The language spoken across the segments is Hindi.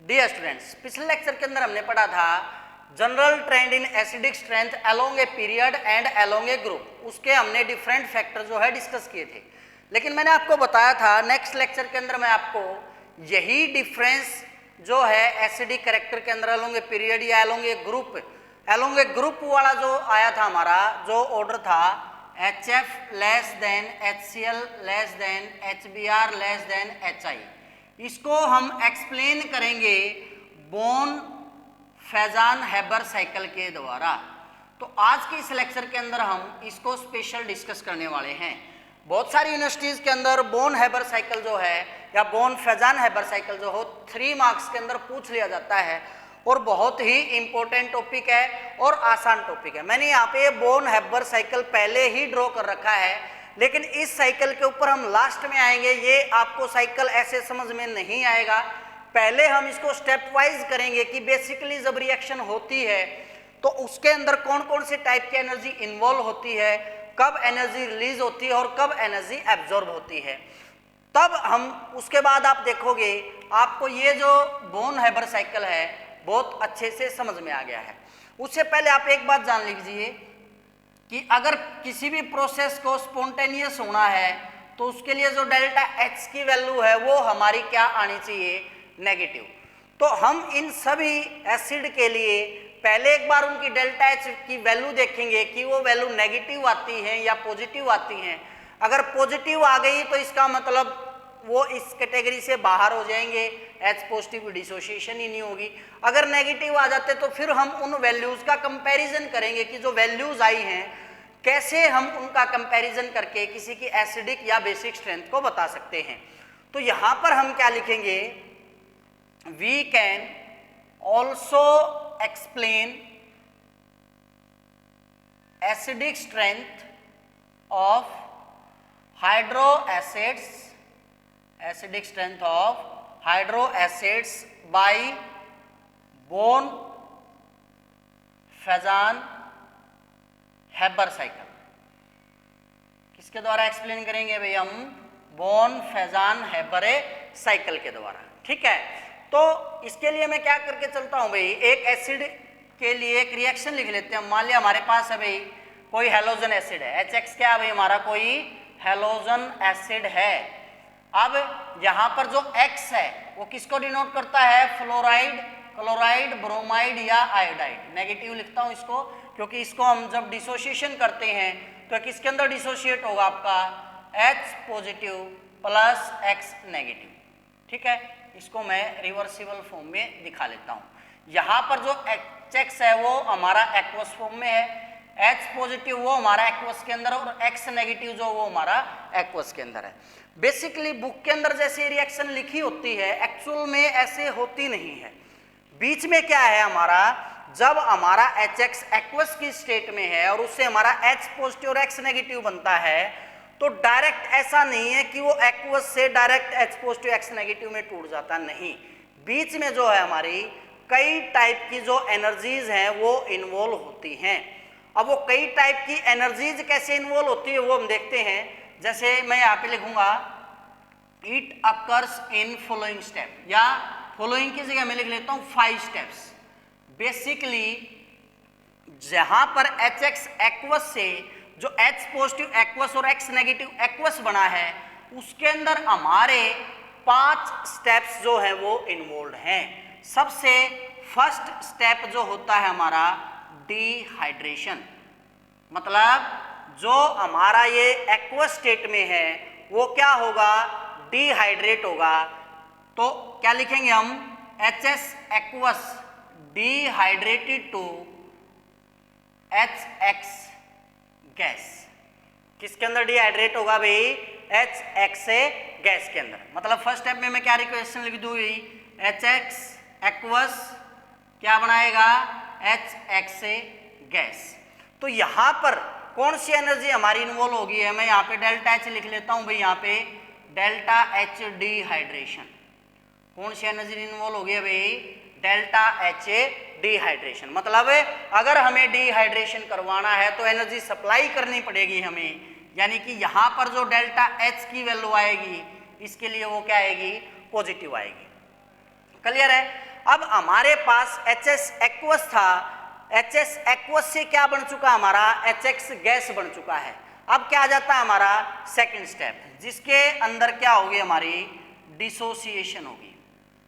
डियर स्टूडेंट्स, पिछले लेक्चर के अंदर हमने पढ़ा था general trend in acidic strength along a period and along A group. उसके हमने डिफरेंट फैक्टर जो है डिस्कस किए थे, लेकिन मैंने आपको बताया था नेक्स्ट लेक्चर के अंदर मैं आपको यही डिफरेंस जो है एसिडिक कैरेक्टर के अंदर अलोंग ए पीरियड या अलोंग ए ग्रुप वाला जो आया था, हमारा जो ऑर्डर था HF less than HCl less than HBr less than HI, इसको हम एक्सप्लेन करेंगे बोन फैजान हैबर साइकिल के द्वारा। तो आज के इस लेक्चर के अंदर हम इसको स्पेशल डिस्कस करने वाले हैं। बहुत सारी यूनिवर्सिटीज के अंदर बोन हैबर साइकिल जो है या बोन फैजान हैबर साइकिल जो हो 3 मार्क्स के अंदर पूछ लिया जाता है और बहुत ही इंपॉर्टेंट टॉपिक है और आसान टॉपिक है। मैंने यहाँ पे बोन हैबर साइकिल पहले ही ड्रॉ कर रखा है, लेकिन इस साइकिल के ऊपर हम लास्ट में आएंगे। ये आपको साइकिल ऐसे समझ में नहीं आएगा, पहले हम इसको स्टेप वाइज करेंगे कि बेसिकली जब रिएक्शन होती है तो उसके अंदर कौन कौन से टाइप की एनर्जी इन्वॉल्व होती है, कब एनर्जी रिलीज होती है और कब एनर्जी एब्जॉर्ब होती है। तब हम उसके बाद आप देखोगे आपको ये जो बोन हैबर साइकिल है बहुत अच्छे से समझ में आ गया है। उससे पहले आप एक बात जान लीजिए कि अगर किसी भी प्रोसेस को स्पॉन्टेनियस होना है तो उसके लिए जो डेल्टा H की वैल्यू है वो हमारी क्या आनी चाहिए, नेगेटिव। तो हम इन सभी एसिड के लिए पहले एक बार उनकी डेल्टा H की वैल्यू देखेंगे कि वो वैल्यू नेगेटिव आती है या पॉजिटिव आती हैं। अगर पॉजिटिव आ गई तो इसका मतलब वो इस कैटेगरी से बाहर हो जाएंगे, H पॉजिटिव डिसोसिएशन ही नहीं होगी। अगर नेगेटिव आ जाते तो फिर हम उन वैल्यूज का कंपैरिजन करेंगे कि जो वैल्यूज आई हैं कैसे हम उनका कंपैरिजन करके किसी की एसिडिक या बेसिक स्ट्रेंथ को बता सकते हैं। तो यहाँ पर हम क्या लिखेंगे, we can also explain acidic strength of hydro acids, acidic strength of hydro acids by Born Fajans Haber cycle. किसके द्वारा एक्सप्लेन करेंगे भाई हम, बोन फैजान हैबर साइकिल के द्वारा। ठीक है, तो इसके लिए मैं क्या करके चलता हूं भाई, एक एसिड के लिए एक रिएक्शन लिख लेते हैं। मान लिया हमारे पास है भाई कोई हेलोजन एसिड है, HX क्या है भाई हमारा कोई हेलोजन एसिड है। अब यहां पर जो X है वो किसको डिनोट करता है, फ्लोराइड, क्लोराइड, ब्रोमाइड या आयोडाइड। नेगेटिव लिखता हूं इसको क्योंकि इसको हम जब डिसोसिएशन करते हैं तो किसके अंदर डिसोशिएट होगा आपका, H positive plus X negative. ठीक है, इसको मैं रिवर्सिबल फॉर्म में दिखा लेता हूं। यहां पर जो HX है वो हमारा एक्वस फॉर्म में है, H पॉजिटिव वो हमारा एक्वस के अंदर और X नेगेटिव जो वो हमारा एक्वस के अंदर है। बेसिकली बुक के अंदर जैसे रिएक्शन लिखी होती है एक्चुअल में ऐसे होती नहीं है। बीच में क्या है हमारा, जब हमारा HX एक्वस की स्टेट में है और उससे हमारा H पॉजिटिव और X नेगेटिव बनता है तो डायरेक्ट ऐसा नहीं है कि वो एक्वस से direct H positive X negative में टूट जाता, नहीं। बीच में जो है हमारी कई टाइप की जो एनर्जीज हैं वो इन्वॉल्व होती हैं। अब वो कई टाइप की एनर्जीज कैसे इन्वॉल्व होती है वो हम देखते हैं। जैसे मैं यहाँ पे लिखूंगा it occurs in following step, या फॉलोइंग की जगह मैं लिख लेता हूँ 5 स्टेप्स। बेसिकली जहां पर HX एक्वस से जो H पॉजिटिव एक्वस और X नेगेटिव एक्वस बना है उसके अंदर हमारे 5 स्टेप्स जो है वो इन्वॉल्व हैं। सबसे फर्स्ट स्टेप जो होता है हमारा डिहाइड्रेशन, मतलब जो हमारा ये एक्वस स्टेट में है वो क्या होगा, डिहाइड्रेट होगा। तो क्या लिखेंगे हम, HS aqueous dehydrated to HX gas. किसके अंदर डिहाइड्रेट होगा भाई, HX गैस के अंदर। मतलब फर्स्ट स्टेप में मैं क्या रिक्वेशन लिख दूँ, HX एक्वस क्या बनाएगा, HX गैस। तो यहां पर कौन सी एनर्जी हमारी इन्वॉल्व होगी है, मैं यहाँ पे डेल्टा H लिख लेता हूं भाई, यहाँ पे डेल्टा H डिहाइड्रेशन। कौन सी एनर्जी इन्वॉल्व होगी है भाई, डेल्टा H डिहाइड्रेशन। मतलब अगर हमें डिहाइड्रेशन करवाना है तो एनर्जी सप्लाई करनी पड़ेगी हमें, यानी कि यहाँ पर जो डेल्टा H की वैल्यू आएगी इसके लिए वो क्या आएगी, पॉजिटिव आएगी। क्लियर है। अब हमारे पास HS एक्वस था, HS एक्वस से क्या बन चुका हमारा, HX गैस बन चुका है। अब क्या आ जाता है हमारा सेकंड स्टेप, जिसके अंदर क्या होगी हमारी डिसोसिएशन होगी।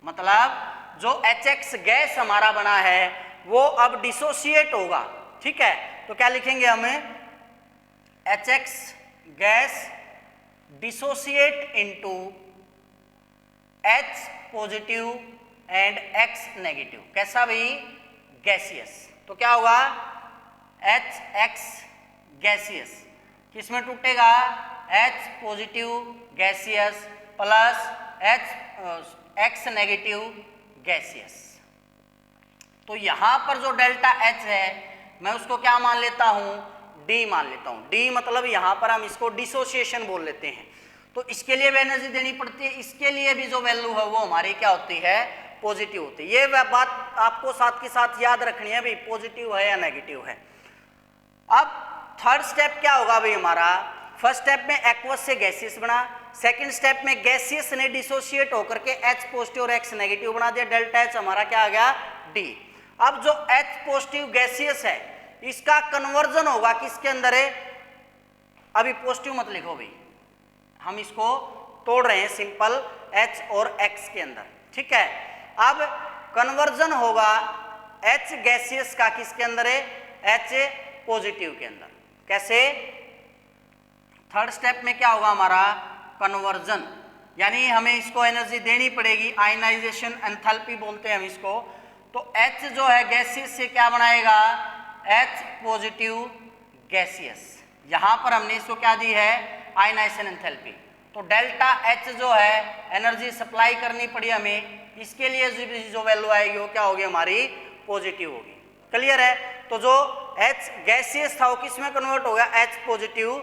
मतलब जो HX गैस हमारा बना है वो अब डिसोसिएट होगा, ठीक है। तो क्या लिखेंगे हमें, HX gas dissociate into H positive and X negative. कैसा भाई, गैसियस। तो क्या होगा HX गैसियस, किसमें टूटेगा, H positive gaseous plus X negative gaseous. तो यहां पर जो डेल्टा H है मैं उसको क्या मान लेता हूं, D मान लेता हूं। D मतलब यहां पर हम इसको डिसोसिएशन बोल लेते हैं। तो इसके लिए भी एनर्जी देनी पड़ती है, इसके लिए भी जो वैल्यू है वो हमारी क्या होती है, पॉजिटिव होती है। ये बात आपको साथ के साथ याद रखनी है भाई, पॉजिटिव है या नेगेटिव है। अब थर्ड स्टेप क्या होगा भाई हमारा, फर्स्ट स्टेप में एक्वस से गैसियस बना, सेकंड स्टेप में गैसियस ने डिसोसिएट होकर के H पॉजिटिव और X नेगेटिव बना दिया, डेल्टा H हमारा क्या आ गया, D। अब जो H पॉजिटिव गैसियस है इसका कन्वर्जन होगा किसके अंदर है, अभी पॉजिटिव मत लिखो भाई, हम इसको तोड़ रहे हैं सिंपल H और X के अंदर, ठीक है। अब कन्वर्जन होगा H गैसियस का किसके अंदर है, H पॉजिटिव के अंदर। कैसे, थर्ड स्टेप में क्या होगा हमारा कन्वर्जन, यानी हमें इसको एनर्जी देनी पड़ेगी, आयनाइजेशन एंथैल्पी बोलते हैं हम इसको। तो H जो है गैसियस से क्या बनाएगा, H पॉजिटिव गैसियस, यहां पर हमने इसको क्या दी है, आयनाइजेशन एंथैल्पी। तो डेल्टा H जो है एनर्जी सप्लाई करनी पड़ी हमें, इसके लिए जो वैल्यू आएगी वो क्या होगी हमारी, पॉजिटिव होगी। क्लियर है। तो जो H गैसियस था वो किस में कन्वर्ट होगा, H पॉजिटिव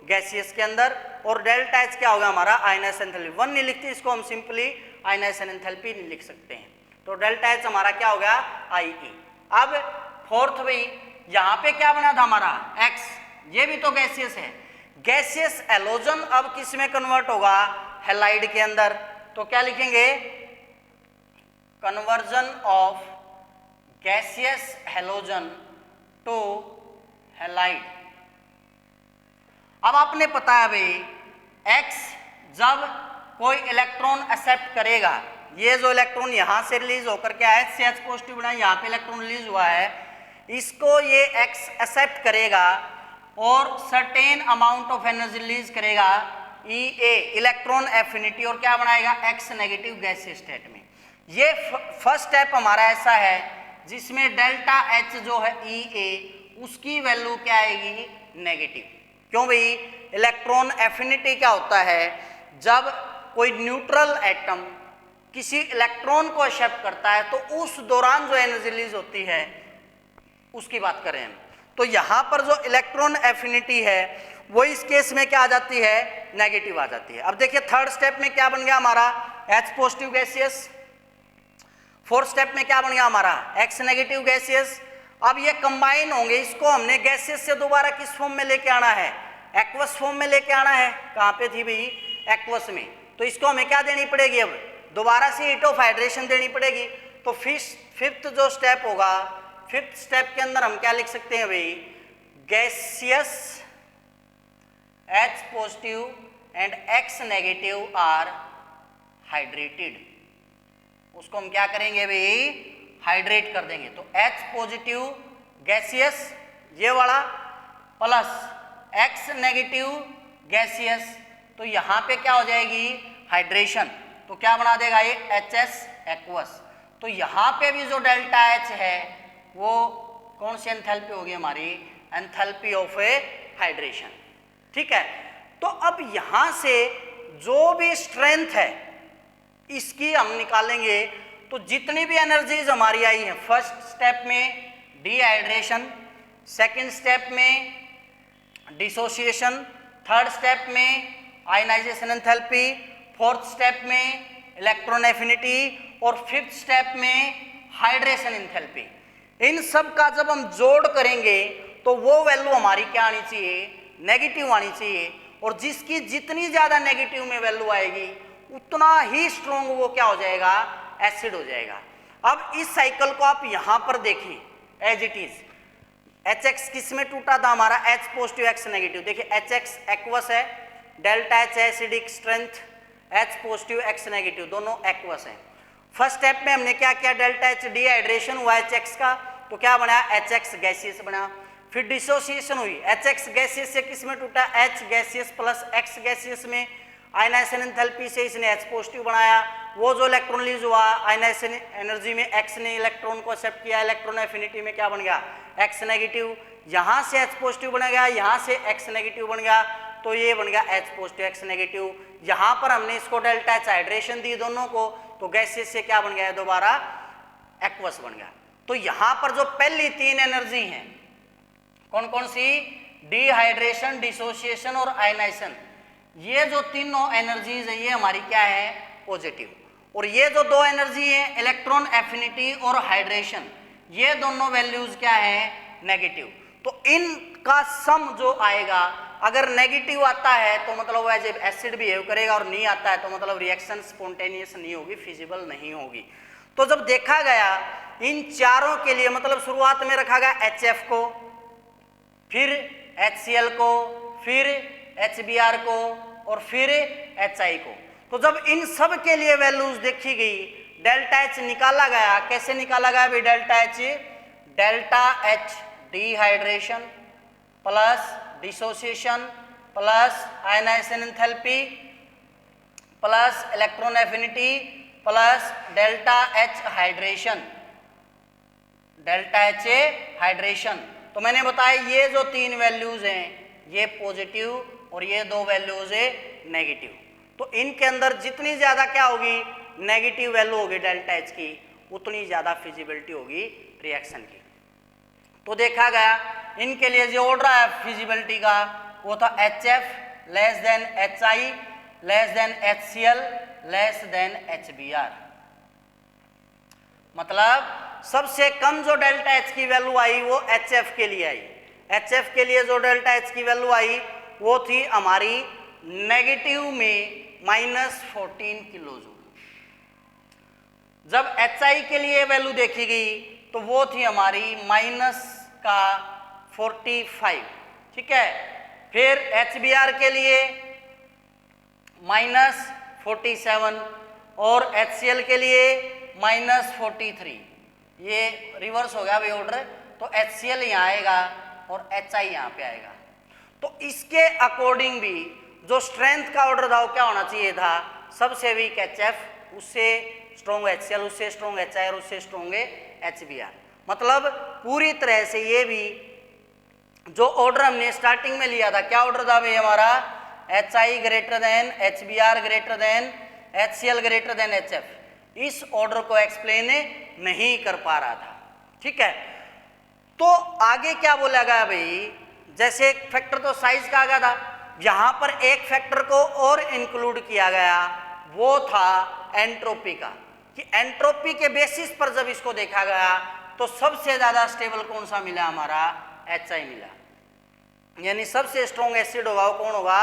गैसियस के अंदर, और डेल्टा H क्या होगा हमारा, आयनाइजेशन एंथैल्पी। 1 नहीं लिखते इसको हम, सिंपली आयनाइजेशन एंथैल्पी नहीं लिख सकते हैं। तो डेल्टा H हमारा क्या हो गया, IE। अब फोर्थ भाई यहाँ पे क्या बना था हमारा X, ये भी तो गैसियस है, गैसियस हैलोजन अब किस में कन्वर्ट होगा, हैलाइड के अंदर। तो क्या लिखेंगे, conversion of gaseous halogen to halide. अब आपने पता है भाई X जब कोई इलेक्ट्रॉन एक्सेप्ट करेगा, ये जो इलेक्ट्रॉन यहां से रिलीज होकर के H से H पॉजिटिव बना, यहाँ पे इलेक्ट्रॉन रिलीज हुआ है, इसको ये X एक्सेप्ट करेगा और certain amount of energy release करेगा, EA इलेक्ट्रॉन एफिनिटी, और क्या बनाएगा, X नेगेटिव गैसियस स्टेट में। ये फर्स्ट स्टेप हमारा ऐसा है जिसमें डेल्टा H जो है EA उसकी वैल्यू क्या आएगी, नेगेटिव। क्यों भाई, इलेक्ट्रॉन एफिनिटी क्या होता है, जब कोई न्यूट्रल एटम किसी इलेक्ट्रॉन को एक्सेप्ट करता है तो उस दौरान जो एनर्जी रिलीज होती है उसकी बात करें हम। तो यहां पर जो इलेक्ट्रॉन एफिनिटी है वो इस केस में क्या आ जाती है, नेगेटिव आ जाती है। अब देखिए थर्ड स्टेप में क्या बन गया हमारा, H positive gaseous, fourth step में क्या बन गया हमारा, X नेगेटिव गैसियस। अब ये कंबाइन होंगे, इसको हमने गैसियस से दोबारा किस फॉर्म में लेके आना है, एक्वस फॉर्म में लेके आना है। कहां पे थी भाई, एक्वस में। तो इसको हमें क्या देनी पड़ेगी, अब दोबारा से हीट ऑफ हाइड्रेशन देनी पड़ेगी। तो फिफ्थ जो स्टेप होगा, फिफ्थ स्टेप के अंदर हम क्या लिख सकते हैं भाई, gaseous H positive and X negative are hydrated. उसको हम क्या करेंगे भाई, हाइड्रेट कर देंगे। तो H पॉजिटिव गैसियस ये वाला प्लस X नेगेटिव गैसियस, तो यहां पे क्या हो जाएगी, हाइड्रेशन। तो क्या बना देगा ये, HS एक्वस। तो यहां पे भी जो डेल्टा H है वो कौन सी एंथैल्पी होगी हमारी, एंथैल्पी ऑफ ए हाइड्रेशन, ठीक है। तो अब यहां से जो भी स्ट्रेंथ है इसकी हम निकालेंगे। तो जितनी भी एनर्जीज हमारी आई है, फर्स्ट स्टेप में डिहाइड्रेशन, सेकंड स्टेप में डिसोसिएशन, थर्ड स्टेप में आयनाइजेशन एंथैल्पी, फोर्थ स्टेप में इलेक्ट्रॉन एफिनिटी, और फिफ्थ स्टेप में हाइड्रेशन एंथैल्पी। इन सब का जब हम जोड़ करेंगे तो वो वैल्यू हमारी क्या आनी चाहिए, नेगेटिव आनी चाहिए। और जिसकी जितनी ज्यादा नेगेटिव में वैल्यू आएगी उतना ही स्ट्रॉन्ग वो क्या हो जाएगा, एसिड हो जाएगा। अब इस साइकिल को आप यहां पर देखिए एज इट इज। HX किस में टूटा था हमारा, H पॉजिटिव X नेगेटिव। देखिए HX एक्वस है, delta H acidic strength, H positive X negative, दोनों एक्वस हैं। फर्स्ट स्टेप में हमने क्या किया, डेल्टा H डिहाइड्रेशन हुआ HX का, तो क्या बना, HX गैसियस बना। फिर डिसोसिएशन हुई, HX गैसियस से किस में टूटा, H gaseous plus X gaseous में। आयनाइजेशन एंथैल्पी से इसने H पॉजिटिव बनाया। वो जो इलेक्ट्रॉन रिलीज हुआ आयनाइजेशन एनर्जी में, X ने इलेक्ट्रॉन को एक्सेप्ट किया, इलेक्ट्रॉन एफिनिटी में क्या बन गया, X नेगेटिव। यहाँ से H पॉजिटिव बन गया, यहाँ से X नेगेटिव बन गया, तो ये बन गया H पॉजिटिव X नेगेटिव। यहाँ पर हमने इसको डेल्टा H हाइड्रेशन दी दोनों को, तो गैसेस से क्या बन गया, दोबारा एक्वस बन गया। तो यहाँ पर जो पहली तीन एनर्जी हैं कौन कौन सी, डिहाइड्रेशन, डिसोसिएशन और आयनाइजेशन, ये जो तीनों एनर्जीज है ये हमारी क्या है, पॉजिटिव। और ये जो दो एनर्जी है इलेक्ट्रॉन एफिनिटी और हाइड्रेशन, ये दोनों वैल्यूज क्या है, नेगेटिव। तो इनका सम जो आएगा, अगर नेगेटिव आता है तो मतलब वह जब एसिड बिहेव करेगा, और नहीं आता है तो मतलब रिएक्शन स्पॉन्टेनियस नहीं होगी, फिजिबल नहीं होगी। तो जब देखा गया इन चारों के लिए, मतलब शुरुआत में रखा गया HF को, फिर HCl को, फिर HBr को, और फिर HI को। तो जब इन सब के लिए वैल्यूज देखी गई, डेल्टा H निकाला गया। कैसे निकाला गया भाई, delta H dehydration plus dissociation plus ionisation enthalpy plus electron affinity plus delta H hydration, delta H hydration. तो मैंने बताया ये जो तीन वैल्यूज हैं ये पॉजिटिव और ये दो वैल्यूज है नेगेटिव। तो इनके अंदर जितनी ज्यादा क्या होगी, नेगेटिव वैल्यू होगी डेल्टा H की, उतनी ज्यादा फिजिबिलिटी होगी रिएक्शन की। तो देखा गया इनके लिए जो ऑर्डर है फिजिबिलिटी का, वो था HF less than HI less than HCl less than HBr। मतलब सबसे कम जो डेल्टा H की वैल्यू आई वो HF के लिए आई। HF के लिए जो डेल्टा H की वैल्यू आई वो थी हमारी नेगेटिव में -14 किलो जूल। जब HI के लिए वैल्यू देखी गई तो वो थी हमारी -45, ठीक है। फिर HBr के लिए -47 और HCl के लिए -43। ये रिवर्स हो गया भाई ऑर्डर, तो HCl यहाँ आएगा और HI यहाँ पे आएगा। तो इसके अकॉर्डिंग भी जो स्ट्रेंथ का ऑर्डर था वो क्या होना चाहिए था, सबसे वीक HF, उससे स्ट्रॉन्ग HCl, उससे स्ट्रॉन्ग HI और उससे स्ट्रॉन्ग HBr। मतलब पूरी तरह से ये भी जो ऑर्डर हमने स्टार्टिंग में लिया था, क्या ऑर्डर था भाई हमारा, HI greater than HBr greater than HCl greater then HF, इस ऑर्डर को एक्सप्लेन नहीं कर पा रहा था, ठीक है। तो आगे क्या बोला गया भाई, जैसे एक फैक्टर तो साइज का आ गया था, यहां पर एक फैक्टर को और इंक्लूड किया गया, वो था एंट्रोपी का, कि एंट्रोपी के बेसिस पर जब इसको देखा गया तो सबसे ज्यादा स्टेबल कौन सा मिला, हमारा HI मिला। यानी सबसे स्ट्रॉन्ग एसिड होगा वो कौन होगा,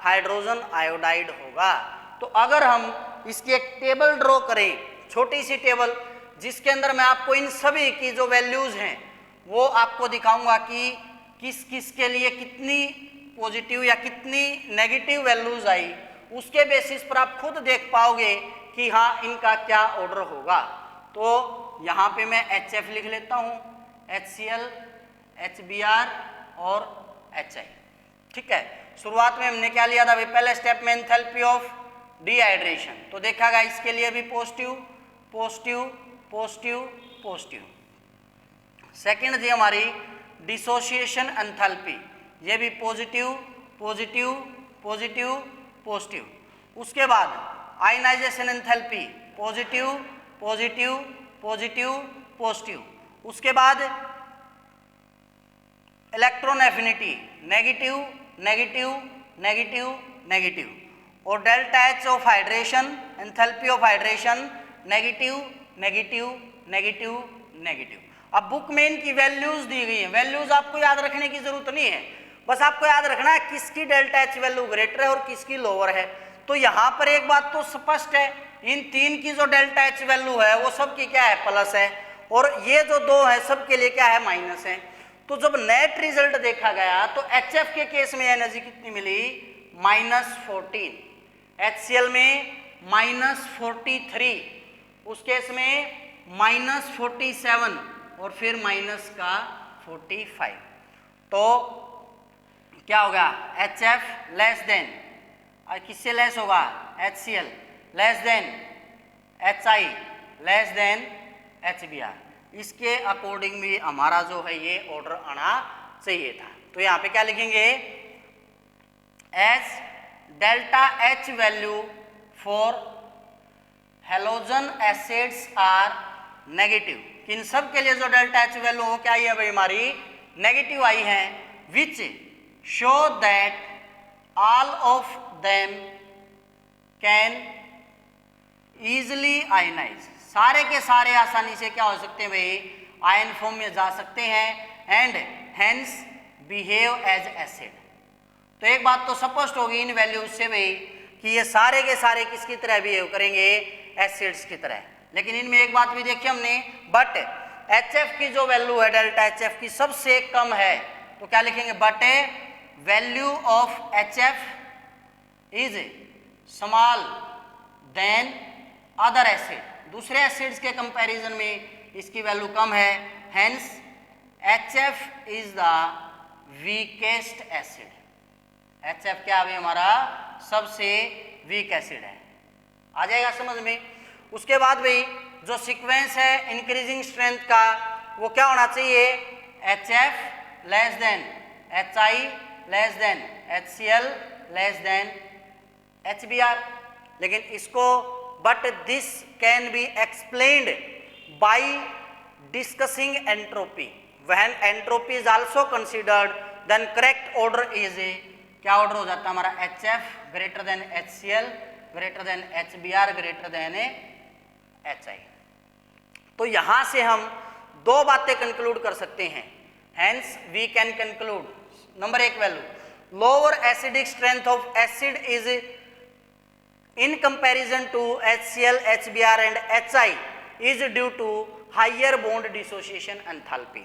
हाइड्रोजन आयोडाइड होगा। तो अगर हम इसकी एक टेबल ड्रॉ करें, छोटी सी टेबल, जिसके अंदर मैं आपको इन सभी की जो वैल्यूज हैं वो आपको दिखाऊंगा कि किस किस के लिए कितनी पॉजिटिव या कितनी नेगेटिव वैल्यूज आई, उसके बेसिस पर आप खुद देख पाओगे कि हाँ इनका क्या ऑर्डर होगा। तो यहाँ पे मैं HF लिख लेता हूँ, HCl, HBr और HI, ठीक है। शुरुआत में हमने क्या लिया था भाई, पहले स्टेप में एंथैल्पी ऑफ डिहाइड्रेशन, तो देखा गया इसके लिए भी positive positive positive positive. Second थी हमारी डिसोसिएशन एंथैल्पी, ये भी पॉजिटिव पॉजिटिव पॉजिटिव पॉजिटिव। उसके बाद ionization enthalpy, positive positive positive positive. उसके बाद electron affinity, negative negative negative negative. और delta H of hydration, enthalpy of hydration, negative negative negative negative. अब बुक में इनकी वैल्यूज दी गई हैं, वैल्यूज आपको याद रखने की जरूरत नहीं है, बस आपको याद रखना है किसकी डेल्टा H वैल्यू ग्रेटर है और किसकी लोअर है। तो यहाँ पर एक बात तो स्पष्ट है इन तीन की जो डेल्टा एच वैल्यू है वो सब की क्या है, प्लस है, और ये जो दो है सब के लिए क्या है, माइनस है। तो जब नेट रिजल्ट देखा गया तो HF के केस में एनर्जी कितनी मिली, -14, HCl में -43, उस केस में -47 और फिर माइनस का 45। तो क्या होगा, HF लेस देन, किससे लेस होगा, HCl less than HI less than HBr। इसके अकॉर्डिंग भी हमारा जो है ये ऑर्डर आना चाहिए था। तो यहाँ पे क्या लिखेंगे, as delta H value for halogen acids are negative, इन सब के लिए जो डेल्टा H वैल्यू हो क्या आई है भाई, हमारी नेगेटिव आई है, which show that all of them can easily ionise, सारे के सारे आसानी से क्या हो सकते हैं भाई, आयन फॉर्म में जा सकते हैं, and hence behave as acid. तो एक बात तो स्पष्ट होगी इन वैल्यूज से भाई कि ये सारे के सारे किसकी तरह बिहेव करेंगे, एसिड्स की तरह। लेकिन इनमें एक बात भी देखी हमने, बट HF की जो वैल्यू है डेल्टा HF की सबसे कम है, तो क्या लिखेंगे, but value of HF is small than other acid, दूसरे एसिड्स के कंपैरिजन में इसकी वैल्यू कम है, hence HF is the weakest acid. HF क्या है हमारा सबसे वीक एसिड है, आ जाएगा समझ में। उसके बाद भाई जो सीक्वेंस है इंक्रीजिंग स्ट्रेंथ का वो क्या होना चाहिए, HF less than HI less than HCl less than HBr। लेकिन इसको but this can be explained by discussing entropy, when entropy is also considered then correct order is, क्या ऑर्डर हो जाता है हमारा, HF greater than HCl greater than HBr greater than HI। तो यहां से हम दो बातें कंक्लूड कर सकते हैं, hence we can conclude, number एक value, lower acidic strength of acid is in comparison to HCl, HBr and HI is due to higher bond dissociation enthalpy।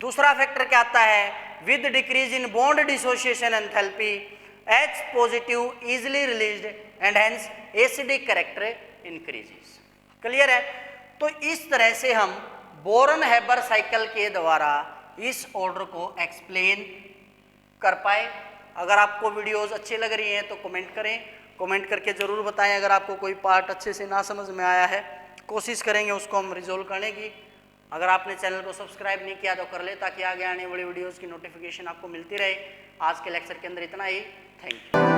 दूसरा फैक्टर क्या आता है, with decrease in bond dissociation enthalpy H positive easily released and hence acidic character increases। Clear है। तो इस तरह से हम बोरन हैबर साइकिल के द्वारा इस ऑर्डर को एक्सप्लेन कर पाए। अगर आपको वीडियोस अच्छी लग रही हैं तो कमेंट करें, कमेंट करके ज़रूर बताएं। अगर आपको कोई पार्ट अच्छे से ना समझ में आया है कोशिश करेंगे उसको हम रिजोल्व करने की। अगर आपने चैनल को सब्सक्राइब नहीं किया तो कर ले, ताकि आगे आने वाली वीडियोस की नोटिफिकेशन आपको मिलती रहे। आज के लेक्चर के अंदर इतना ही, थैंक यू।